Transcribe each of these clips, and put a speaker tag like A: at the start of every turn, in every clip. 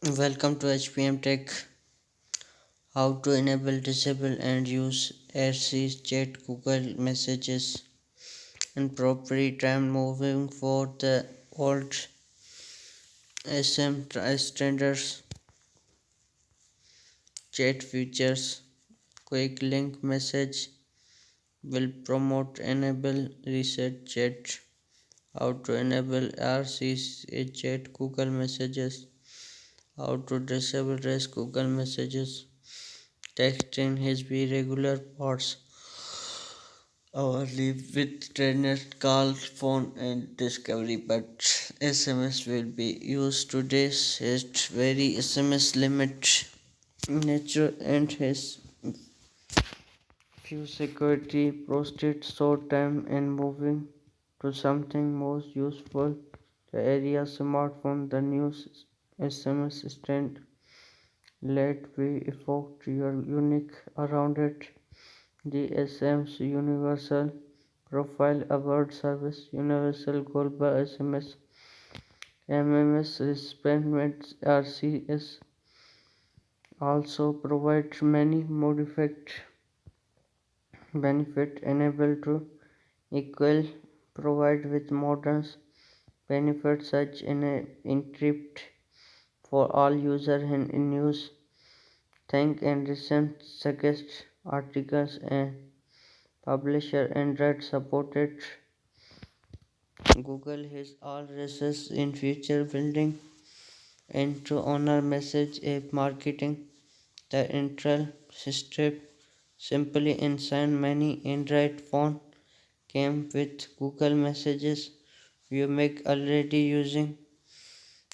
A: Welcome to HPM Tech. How to enable, disable, and use RCS Chat, Google Messages, and properly time moving for the old SM standards chat features. Quick link message will promote enable reset chat. How to enable RCS Chat, Google Messages. How to disable REST Google Messages. Texting his be regular parts. Our live with trainer call, phone, and discovery, but SMS will be used today's it very SMS limit nature and his few security posted short time and moving to something more useful. The area smartphone, the news SMS stand let be evoke your unique around it. GSM's Universal Profile Award Service, Universal Global SMS, MMS Respondent RCS also provides many modified benefit enable to equal provide with modern benefits such in encrypt for all user and in use. Thank and recent suggest articles and publisher and read supported Google has all races in future building and to honor message app marketing. The intro step simply inside many Android phone came with Google Messages. You make already using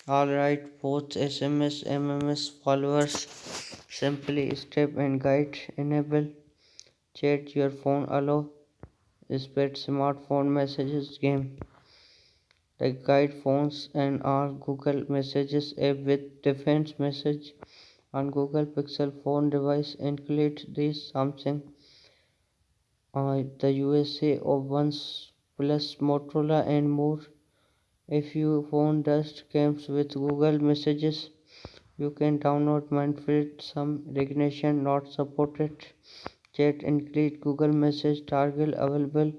A: alright both SMS MMS followers. Simply step and guide enable chat your phone allow spread smartphone messages game. The guide phones and all Google Messages app with defense message on Google Pixel phone device include this Samsung, the USA of once plus Motorola and more. If your phone just comes with Google Messages, you can download Manfred some recognition not supported. Chat include Google Message target available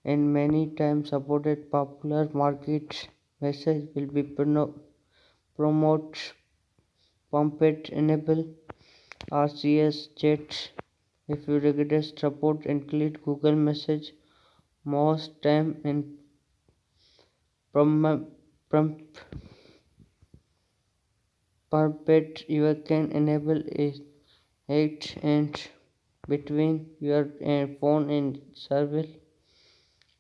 A: and many times supported popular market message will be promote pumped enable RCS chat if you request support include Google Message most time in prom- prompt puppet you can enable it and between your phone and server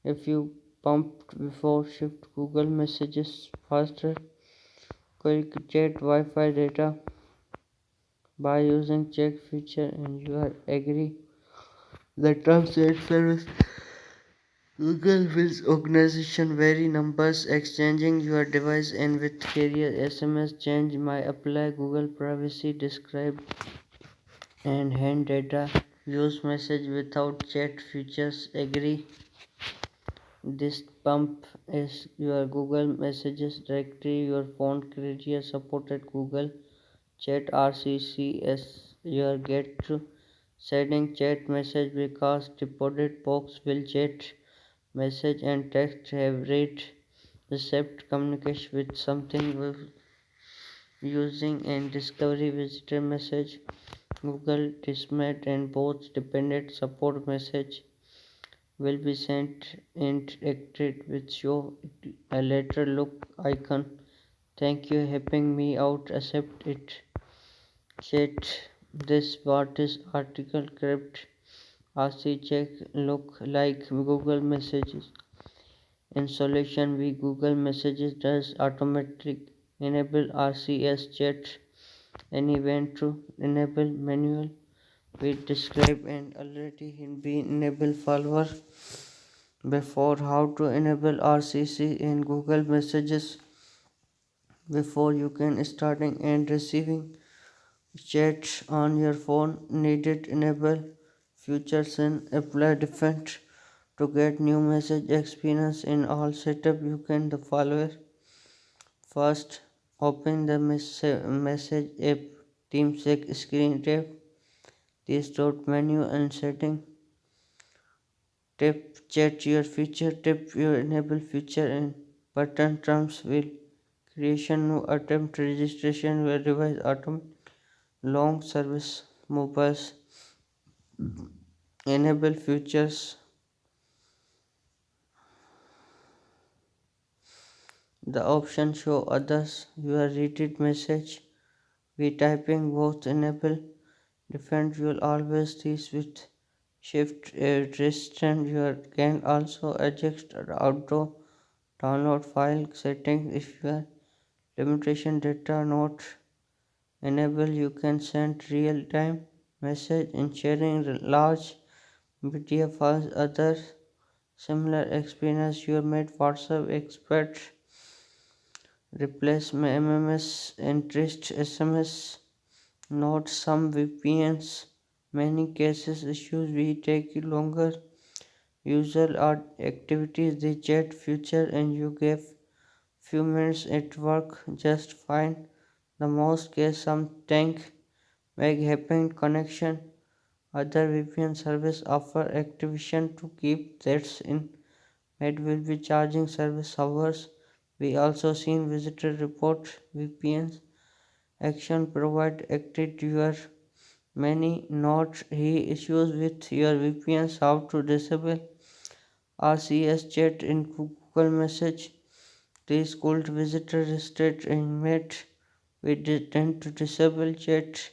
A: if you pumped before shift Google Messages faster quick chat Wi-Fi data by using check feature and you are agree the terms and service Google wills organization vary numbers exchanging your device and with carrier SMS change my apply Google privacy describe and hand data use message without chat features agree this pump is your Google messages directory your phone carrier supported Google Chat RCCS your get to setting chat message because deposit box will chat message and text have read received communication with something with using and discovery visitor message Google Dismat and both dependent support message will be sent interacted with show a letter look icon. Thank you helping me out accept it. Chat this what is article crypt RC check look like Google Messages. Installation we Google Messages does automatic enable RCS chat and event to enable manual we describe and already in be enable follower before how to enable RCC in Google Messages before you can starting and receiving chat on your phone needed enable features and apply different to get new message experience in all setup you can the follower first Open the message app, team check screen tap, this dot menu and setting. Tap chat your feature, tap your enable feature and button terms will creation no attempt registration will revise autumn long service mobiles enable features. The option show others your read message. We typing both enable defend will always this with shift restraint you can also adjust outdoor download file settings if your limitation data not enable you can send real time message and sharing large media files other similar experience you made WhatsApp expert replace my MMS interest SMS not some VPNs many cases issues we take longer usual are activities the chat future and you gave few minutes at work just fine the most case some tank make happen connection other VPN service offer activation to keep that in it will be charging service hours. We also seen visitor report VPNs action provide active your many not he issues with your VPNs how to disable RCS chat in Google message. These could visitor restrict and made we tend to disable chat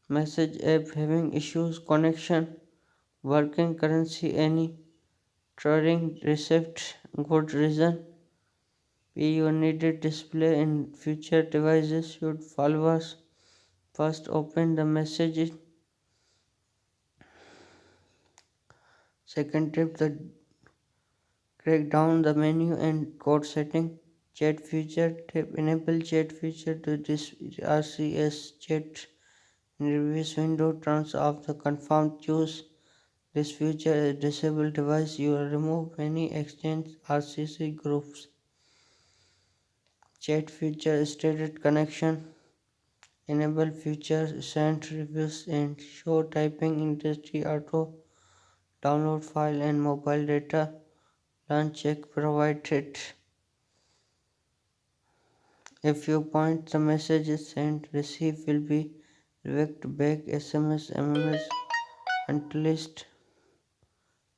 A: message app having issues connection working currency any trading receipt good reason you needed display in future devices should follow us. First open the messages. Second tip the crack down the menu and code setting. Chat feature tap enable chat feature to this RCS chat in reviews window turns off the confirmed choose this feature is disable device you will remove many exchange RCC groups. Chat feature stated connection enable feature send reviews and show typing industry auto download file and mobile data learn check provided if you point the messages sent receive will be revoked back SMS MMS until list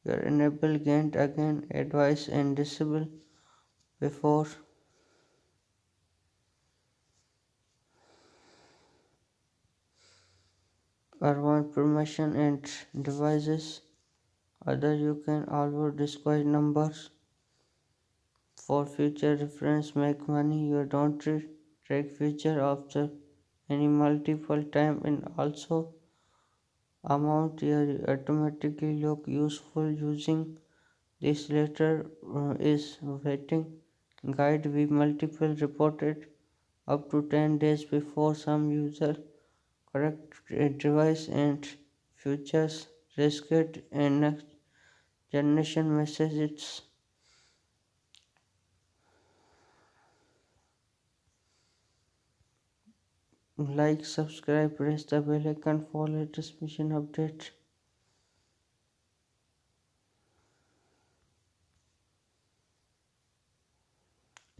A: your enable gained again advice and disable before urban permission and devices other you can also disguise numbers for future reference make money you don't track future after any multiple time and also amount you automatically look useful using this later is waiting guide we multiple reported up to 10 days before some user correct device and futures risked and next generation messages like subscribe press the bell icon for latest mission update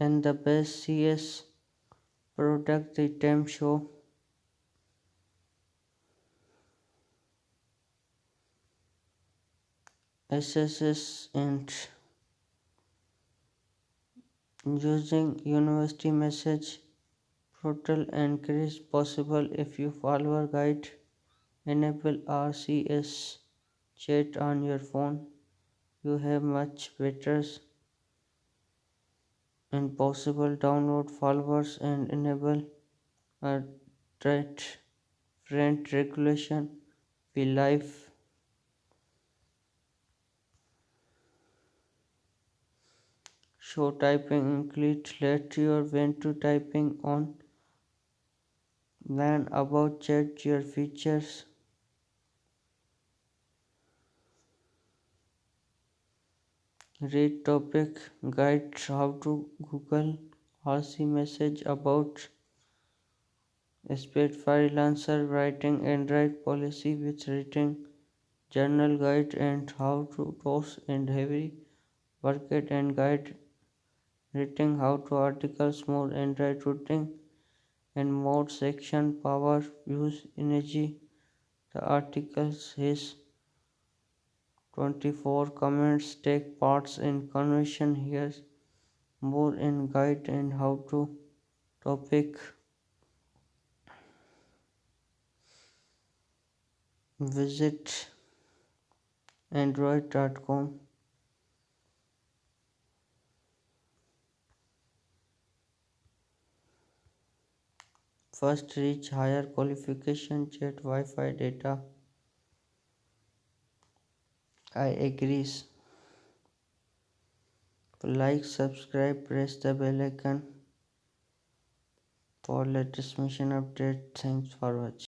A: and the best CS product the time show SSS and using university message portal increase possible if you follow our guide enable RCS chat on your phone you have much better and possible download followers and enable a threat friend regulation we live show typing include let your when to typing on learn about chat your features read topic guide how to Google RC message about Speed freelancer writing Android policy with written journal guide and how to toss and heavy worked and guide written how to articles more Android routing and more section power use energy. The articles has 24 comments take parts in conversion here more in guide and how to topic visit android.com. First reach higher qualification chat Wi-Fi data. I agrees. Like, subscribe, press the bell icon for latest mission update. Thanks for watching.